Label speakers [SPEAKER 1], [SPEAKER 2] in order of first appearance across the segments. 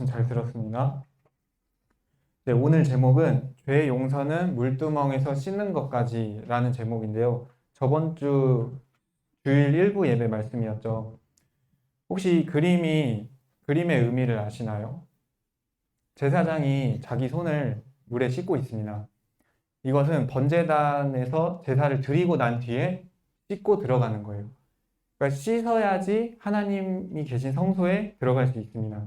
[SPEAKER 1] 말씀 잘 들었습니다. 네, 오늘 제목은 죄의 용서는 물두멍에서 씻는 것까지라는 제목인데요. 저번 주 주일 일부 예배 말씀이었죠. 혹시 그림의 의미를 아시나요? 제사장이 자기 손을 물에 씻고 있습니다. 이것은 번제단에서 제사를 드리고 난 뒤에 씻고 들어가는 거예요. 그러니까 씻어야지 하나님이 계신 성소에 들어갈 수 있습니다.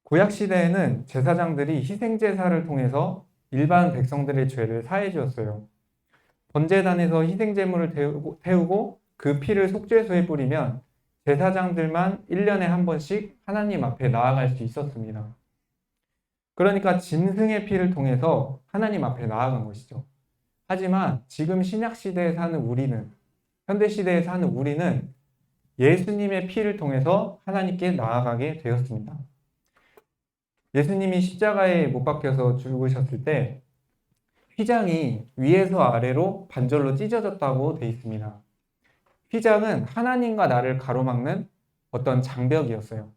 [SPEAKER 1] 구약 시대에는 제사장들이 희생 제사를 통해서 일반 백성들의 죄를 사해 주었어요. 번제단에서 희생 제물을 태우고 그 피를 속죄소에 뿌리면 제사장들만 1년에 한 번씩 하나님 앞에 나아갈 수 있었습니다. 그러니까 짐승의 피를 통해서 하나님 앞에 나아간 것이죠. 하지만 지금 신약 시대에 사는 우리는, 현대 시대에 사는 우리는 예수님의 피를 통해서 하나님께 나아가게 되었습니다. 예수님이 십자가에 못 박혀서 죽으셨을 때 휘장이 위에서 아래로 반절로 찢어졌다고 되어 있습니다. 휘장은 하나님과 나를 가로막는 어떤 장벽이었어요.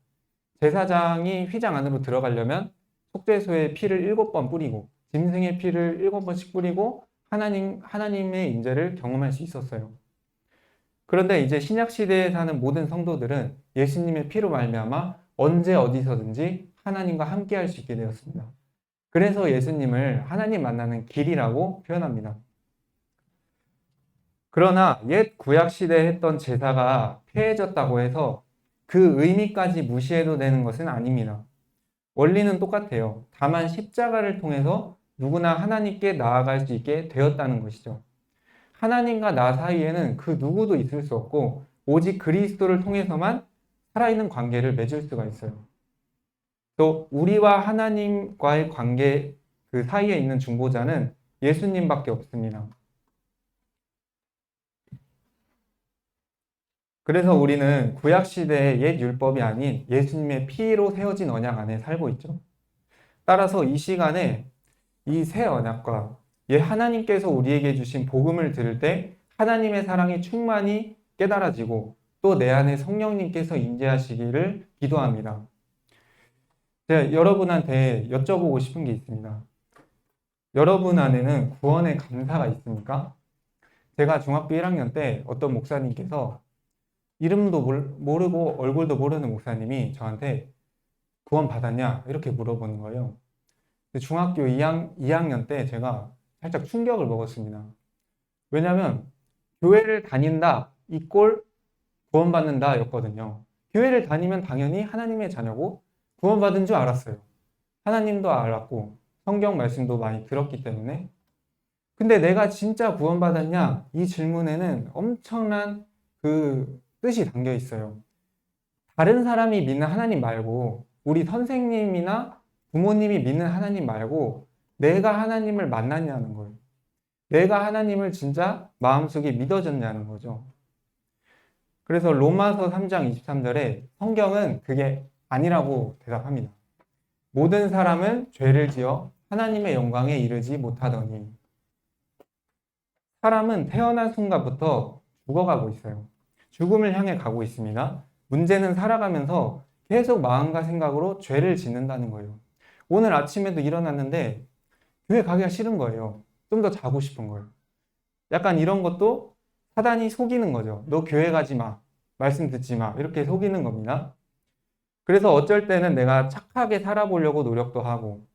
[SPEAKER 1] 제사장이 휘장 안으로 들어가려면 속죄소에 피를 7번 뿌리고 짐승의 피를 7번씩 뿌리고 하나님의 임재를 경험할 수 있었어요. 그런데 이제 신약 시대에 사는 모든 성도들은 예수님의 피로 말미암아 언제 어디서든지 하나님과 함께 할 수 있게 되었습니다. 그래서 예수님을 하나님 만나는 길이라고 표현합니다. 그러나 옛 구약 시대에 했던 제사가 폐해졌다고 해서 그 의미까지 무시해도 되는 것은 아닙니다. 원리는 똑같아요. 다만 십자가를 통해서 누구나 하나님께 나아갈 수 있게 되었다는 것이죠. 하나님과 나 사이에는 그 누구도 있을 수 없고 오직 그리스도를 통해서만 살아있는 관계를 맺을 수가 있어요. 또 우리와 하나님과의 관계 그 사이에 있는 중보자는 예수님밖에 없습니다. 그래서 우리는 구약시대의 옛 율법이 아닌 예수님의 피로 세워진 언약 안에 살고 있죠. 따라서 이 시간에 이 새 언약과 하나님께서 우리에게 주신 복음을 들을 때 하나님의 사랑이 충만히 깨달아지고 또 내 안에 성령님께서 임재하시기를 기도합니다. 제가 여러분한테 여쭤보고 싶은 게 있습니다. 여러분 안에는 구원의 감사가 있습니까? 제가 중학교 1학년 때 어떤 목사님께서 이름도 모르고 얼굴도 모르는 목사님이 저한테 구원 받았냐? 이렇게 물어보는 거예요. 중학교 2학년 때 제가 살짝 충격을 먹었습니다. 왜냐하면 교회를 다닌다, 이꼴 구원받는다 였거든요. 교회를 다니면 당연히 하나님의 자녀고 구원받은 줄 알았어요. 하나님도 알았고 성경 말씀도 많이 들었기 때문에. 근데 내가 진짜 구원받았냐? 이 질문에는 엄청난 그 뜻이 담겨 있어요. 다른 사람이 믿는 하나님 말고 우리 선생님이나 부모님이 믿는 하나님 말고 내가 하나님을 만났냐는 거예요. 내가 하나님을 진짜 마음속에 믿어졌냐는 거죠. 그래서 로마서 3장 23절에 성경은 그게 아니라고 대답합니다. 모든 사람은 죄를 지어 하나님의 영광에 이르지 못하더니. 사람은 태어난 순간부터 죽어가고 있어요. 죽음을 향해 가고 있습니다. 문제는 살아가면서 계속 마음과 생각으로 죄를 짓는다는 거예요. 오늘 아침에도 일어났는데 교회 가기가 싫은 거예요. 좀 더 자고 싶은 거예요. 약간 이런 것도 사단이 속이는 거죠. 너 교회 가지 마. 말씀 듣지 마. 이렇게 속이는 겁니다. 그래서 어쩔 때는 내가 착하게 살아보려고 노력도 하고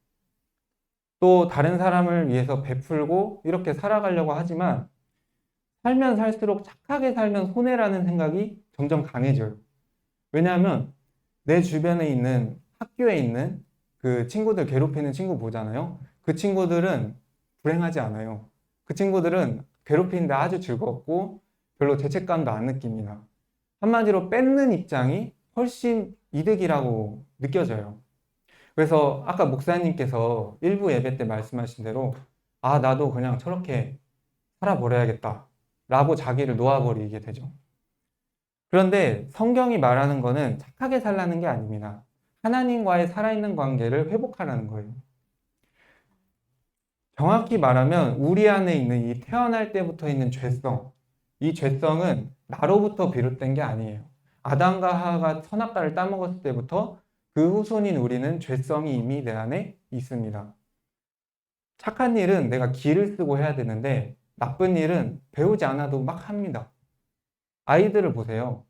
[SPEAKER 1] 또 다른 사람을 위해서 베풀고 이렇게 살아가려고 하지만 살면 살수록 착하게 살면 손해라는 생각이 점점 강해져요. 왜냐하면 내 주변에 있는 학교에 있는 그 친구들 괴롭히는 친구 보잖아요. 그 친구들은 불행하지 않아요. 그 친구들은 괴롭히는데 아주 즐겁고 별로 죄책감도 안 느낍니다. 한마디로 뺏는 입장이 훨씬 이득이라고 느껴져요. 그래서 아까 목사님께서 일부 예배 때 말씀하신 대로 나도 그냥 저렇게 살아버려야겠다 라고 자기를 놓아버리게 되죠. 그런데 성경이 말하는 거는 착하게 살라는 게 아닙니다. 하나님과의 살아있는 관계를 회복하라는 거예요. 정확히 말하면 우리 안에 있는 이 태어날 때부터 있는 죄성, 이 죄성은 나로부터 비롯된 게 아니에요. 아담과 하와가 선악과를 따먹었을 때부터 그 후손인 우리는 죄성이 이미 내 안에 있습니다. 착한 일은 내가 기를 쓰고 해야 되는데 나쁜 일은 배우지 않아도 막 합니다. 아이들을 보세요.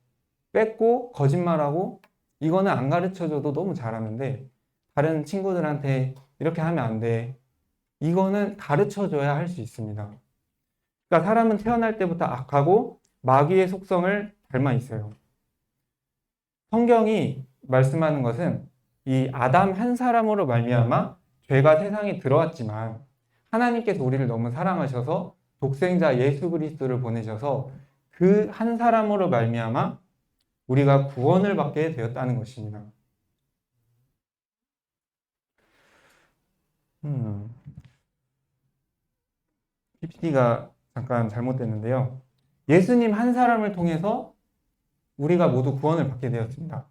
[SPEAKER 1] 뺏고 거짓말하고 이거는 안 가르쳐줘도 너무 잘하는데 다른 친구들한테 이렇게 하면 안 돼. 이거는 가르쳐줘야 할 수 있습니다. 그러니까 사람은 태어날 때부터 악하고 마귀의 속성을 닮아 있어요. 성경이 말씀하는 것은 이 아담 한 사람으로 말미암아 죄가 세상에 들어왔지만 하나님께서 우리를 너무 사랑하셔서 독생자 예수 그리스도를 보내셔서 그 한 사람으로 말미암아 우리가 구원을 받게 되었다는 것입니다. PPT가 잠깐 잘못됐는데요. 예수님 한 사람을 통해서 우리가 모두 구원을 받게 되었습니다.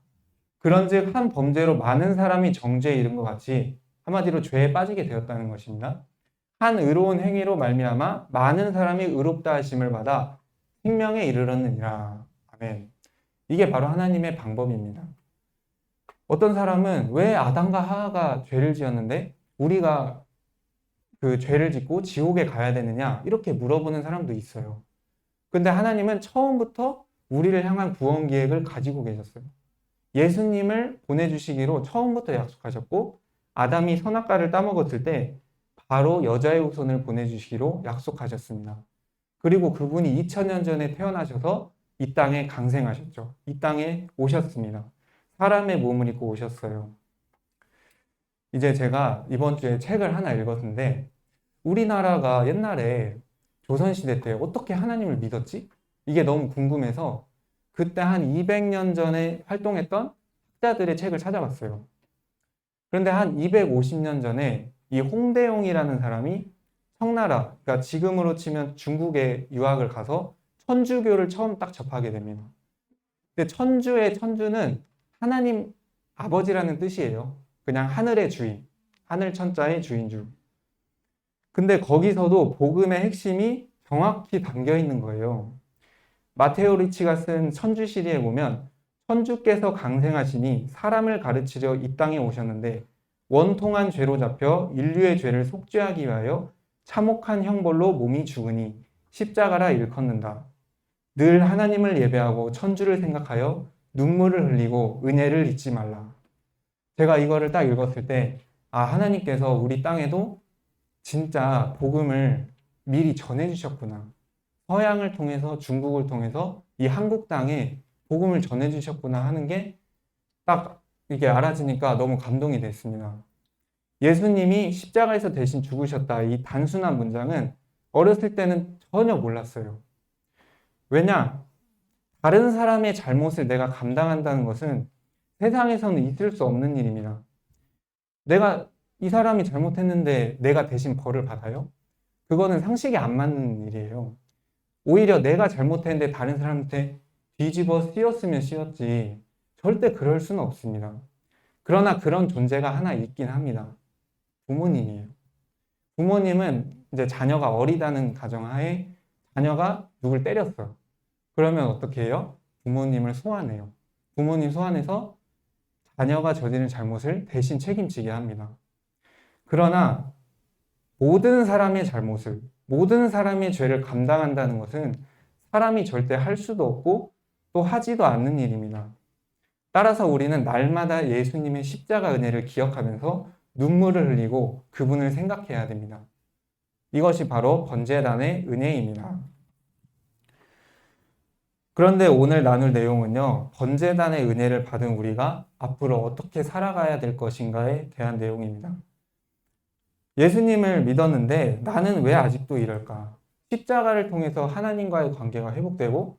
[SPEAKER 1] 그런즉 한 범죄로 많은 사람이 정죄에 이른 것 같이 한마디로 죄에 빠지게 되었다는 것입니다. 한 의로운 행위로 말미암아 많은 사람이 의롭다 하심을 받아 생명에 이르렀느니라. 아멘. 이게 바로 하나님의 방법입니다. 어떤 사람은 왜 아담과 하와가 죄를 지었는데 우리가 그 죄를 짓고 지옥에 가야 되느냐 이렇게 물어보는 사람도 있어요. 근데 하나님은 처음부터 우리를 향한 구원 계획을 가지고 계셨어요. 예수님을 보내주시기로 처음부터 약속하셨고 아담이 선악과를 따먹었을 때 바로 여자의 후손을 보내주시기로 약속하셨습니다. 그리고 그분이 2000년 전에 태어나셔서 이 땅에 강생하셨죠. 이 땅에 오셨습니다. 사람의 몸을 입고 오셨어요. 이제 제가 이번 주에 책을 하나 읽었는데 우리나라가 옛날에 조선시대 때 어떻게 하나님을 믿었지? 이게 너무 궁금해서 그때 한 200년 전에 활동했던 학자들의 책을 찾아봤어요. 그런데 한 250년 전에 이 홍대용이라는 사람이 청나라, 그러니까 지금으로 치면 중국에 유학을 가서 천주교를 처음 딱 접하게 됩니다. 근데 천주의 천주는 하나님 아버지라는 뜻이에요. 그냥 하늘의 주인, 하늘 천자의 주인줄. 근데 거기서도 복음의 핵심이 정확히 담겨 있는 거예요. 마테오 리치가 쓴 천주시리에 보면 천주께서 강생하시니 사람을 가르치려 이 땅에 오셨는데 원통한 죄로 잡혀 인류의 죄를 속죄하기 위하여 참혹한 형벌로 몸이 죽으니 십자가라 일컫는다. 늘 하나님을 예배하고 천주를 생각하여 눈물을 흘리고 은혜를 잊지 말라. 제가 이거를 딱 읽었을 때 하나님께서 우리 땅에도 진짜 복음을 미리 전해주셨구나. 서양을 통해서 중국을 통해서 이 한국 땅에 복음을 전해주셨구나 하는 게 딱 이게 알아지니까 너무 감동이 됐습니다. 예수님이 십자가에서 대신 죽으셨다. 이 단순한 문장은 어렸을 때는 전혀 몰랐어요. 왜냐? 다른 사람의 잘못을 내가 감당한다는 것은 세상에서는 있을 수 없는 일입니다. 내가 이 사람이 잘못했는데 내가 대신 벌을 받아요? 그거는 상식이 안 맞는 일이에요. 오히려 내가 잘못했는데 다른 사람한테 뒤집어 씌웠으면 씌웠지 절대 그럴 수는 없습니다. 그러나 그런 존재가 하나 있긴 합니다. 부모님이에요. 부모님은 이제 자녀가 어리다는 가정하에 자녀가 누굴 때렸어요. 그러면 어떻게 해요? 부모님을 소환해요. 부모님 소환해서 자녀가 저지른 잘못을 대신 책임지게 합니다. 그러나 모든 사람의 잘못을, 모든 사람의 죄를 감당한다는 것은 사람이 절대 할 수도 없고 또 하지도 않는 일입니다. 따라서 우리는 날마다 예수님의 십자가 은혜를 기억하면서 눈물을 흘리고 그분을 생각해야 됩니다. 이것이 바로 번제단의 은혜입니다. 그런데 오늘 나눌 내용은요, 번제단의 은혜를 받은 우리가 앞으로 어떻게 살아가야 될 것인가에 대한 내용입니다. 예수님을 믿었는데 나는 왜 아직도 이럴까? 십자가를 통해서 하나님과의 관계가 회복되고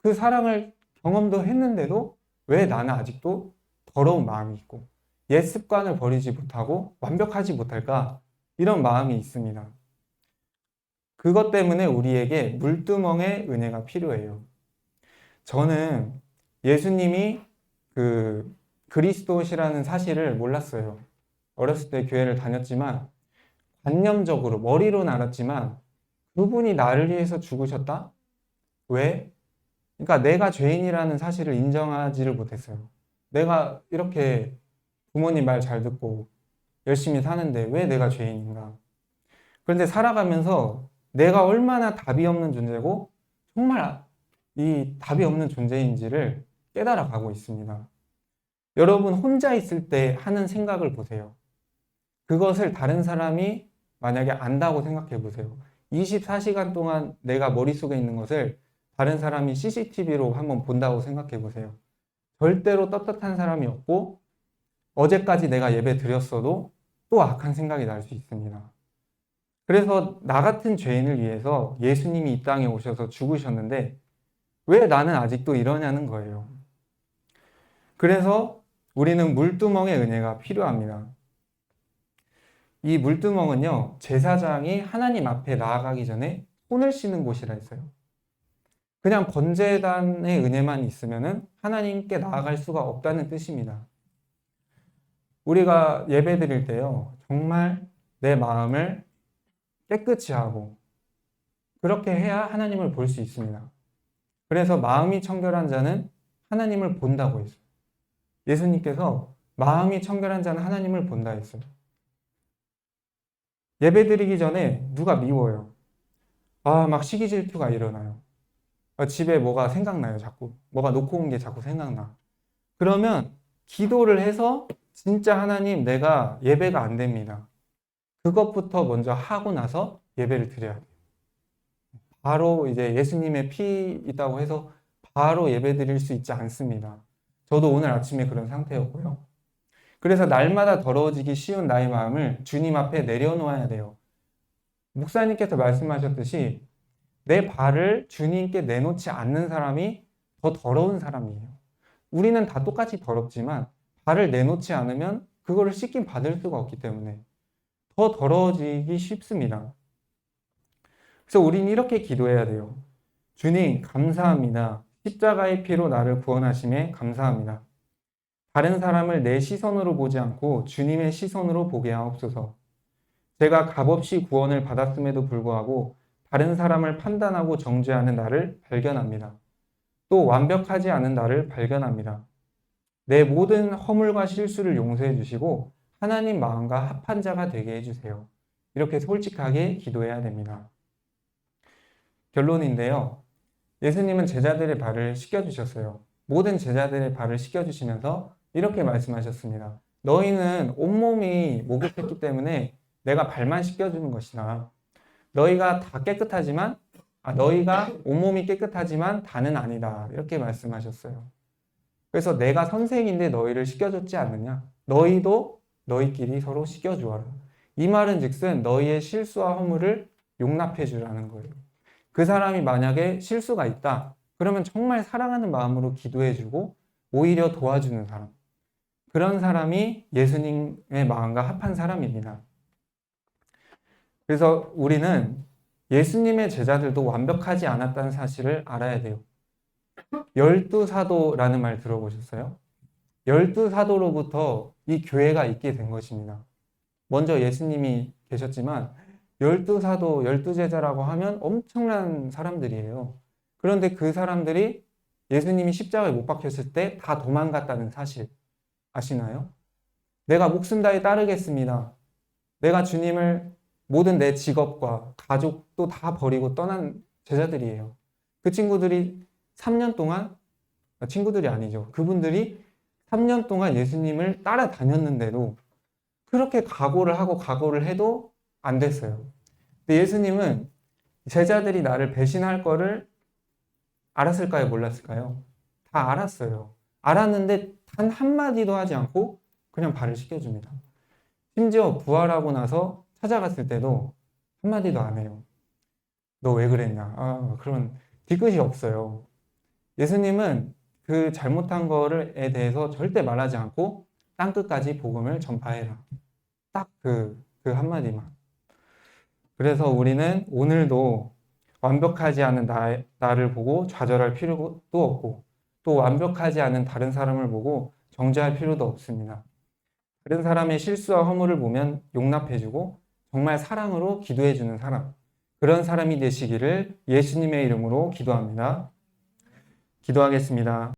[SPEAKER 1] 그 사랑을 경험도 했는데도 왜 나는 아직도 더러운 마음이 있고 옛 습관을 버리지 못하고 완벽하지 못할까? 이런 마음이 있습니다. 그것 때문에 우리에게 물두멍의 은혜가 필요해요. 저는 예수님이 그리스도시라는 사실을 몰랐어요. 어렸을 때 교회를 다녔지만 관념적으로 머리로는 알았지만 그분이 나를 위해서 죽으셨다? 왜? 그러니까 내가 죄인이라는 사실을 인정하지를 못했어요. 내가 이렇게 부모님 말 잘 듣고 열심히 사는데 왜 내가 죄인인가? 그런데 살아가면서 내가 얼마나 답이 없는 존재고 정말 이 답이 없는 존재인지를 깨달아 가고 있습니다. 여러분 혼자 있을 때 하는 생각을 보세요. 그것을 다른 사람이 만약에 안다고 생각해 보세요. 24시간 동안 내가 머릿속에 있는 것을 다른 사람이 CCTV로 한번 본다고 생각해 보세요. 절대로 떳떳한 사람이 없고 어제까지 내가 예배 드렸어도 또 악한 생각이 날 수 있습니다. 그래서 나 같은 죄인을 위해서 예수님이 이 땅에 오셔서 죽으셨는데 왜 나는 아직도 이러냐는 거예요. 그래서 우리는 물두멍의 은혜가 필요합니다. 이 물두멍은요, 제사장이 하나님 앞에 나아가기 전에 손을 씻는 곳이라 했어요. 그냥 번제단의 은혜만 있으면은 하나님께 나아갈 수가 없다는 뜻입니다. 우리가 예배 드릴 때요, 정말 내 마음을 깨끗이 하고 그렇게 해야 하나님을 볼 수 있습니다. 그래서 마음이 청결한 자는 하나님을 본다고 했어요. 예수님께서 마음이 청결한 자는 하나님을 본다 했어요. 예배 드리기 전에 누가 미워요. 막 시기 질투가 일어나요. 집에 뭐가 생각나요, 자꾸. 뭐가 놓고 온 게 자꾸 생각나. 그러면 기도를 해서 진짜 하나님 내가 예배가 안 됩니다. 그것부터 먼저 하고 나서 예배를 드려야 돼요. 바로 이제 예수님의 피 있다고 해서 바로 예배 드릴 수 있지 않습니다. 저도 오늘 아침에 그런 상태였고요. 그래서 날마다 더러워지기 쉬운 나의 마음을 주님 앞에 내려놓아야 돼요. 목사님께서 말씀하셨듯이 내 발을 주님께 내놓지 않는 사람이 더 더러운 사람이에요. 우리는 다 똑같이 더럽지만 발을 내놓지 않으면 그거를 씻김 받을 수가 없기 때문에 더 더러워지기 쉽습니다. 그래서 우리는 이렇게 기도해야 돼요. 주님, 감사합니다. 십자가의 피로 나를 구원하심에 감사합니다. 다른 사람을 내 시선으로 보지 않고 주님의 시선으로 보게 하옵소서. 제가 값없이 구원을 받았음에도 불구하고 다른 사람을 판단하고 정죄하는 나를 발견합니다. 또 완벽하지 않은 나를 발견합니다. 내 모든 허물과 실수를 용서해 주시고 하나님 마음과 합한 자가 되게 해주세요. 이렇게 솔직하게 기도해야 됩니다. 결론인데요. 예수님은 제자들의 발을 씻겨주셨어요. 모든 제자들의 발을 씻겨주시면서 이렇게 말씀하셨습니다. 너희는 온몸이 목욕했기 때문에 내가 발만 씻겨주는 것이다. 너희가 다 깨끗하지만 너희가 온몸이 깨끗하지만 다는 아니다. 이렇게 말씀하셨어요. 그래서 내가 선생인데 너희를 씻겨줬지 않느냐? 너희도 너희끼리 서로 씻겨주어라. 이 말은 즉슨 너희의 실수와 허물을 용납해 주라는 거예요. 그 사람이 만약에 실수가 있다. 그러면 정말 사랑하는 마음으로 기도해 주고 오히려 도와주는 사람. 그런 사람이 예수님의 마음과 합한 사람입니다. 그래서 우리는 예수님의 제자들도 완벽하지 않았다는 사실을 알아야 돼요. 12사도라는 말 들어보셨어요? 12사도로부터 이 교회가 있게 된 것입니다. 먼저 예수님이 계셨지만 12사도, 12제자라고 하면 엄청난 사람들이에요. 그런데 그 사람들이 예수님이 십자가에 못 박혔을 때 다 도망갔다는 사실 아시나요? 내가 목숨 다해 따르겠습니다. 내가 주님을 모든 내 직업과 가족도 다 버리고 떠난 제자들이에요. 그 친구들이 3년 동안, 친구들이 아니죠. 그분들이 3년 동안 예수님을 따라다녔는데도 그렇게 각오를 하고 각오를 해도 안 됐어요. 근데 예수님은 제자들이 나를 배신할 거를 알았을까요? 몰랐을까요? 다 알았어요. 알았는데 단 한마디도 하지 않고 그냥 발을 씻겨줍니다. 심지어 부활하고 나서 찾아갔을 때도 한마디도 안 해요. 너 왜 그랬냐? 그런 뒤끝이 없어요. 예수님은 그 잘못한 거에 대해서 절대 말하지 않고 땅끝까지 복음을 전파해라. 딱 그 한마디만. 그래서 우리는 오늘도 완벽하지 않은 나를 보고 좌절할 필요도 없고 또 완벽하지 않은 다른 사람을 보고 정죄할 필요도 없습니다. 다른 사람의 실수와 허물을 보면 용납해주고 정말 사랑으로 기도해주는 사람, 그런 사람이 되시기를 예수님의 이름으로 기도합니다. 기도하겠습니다.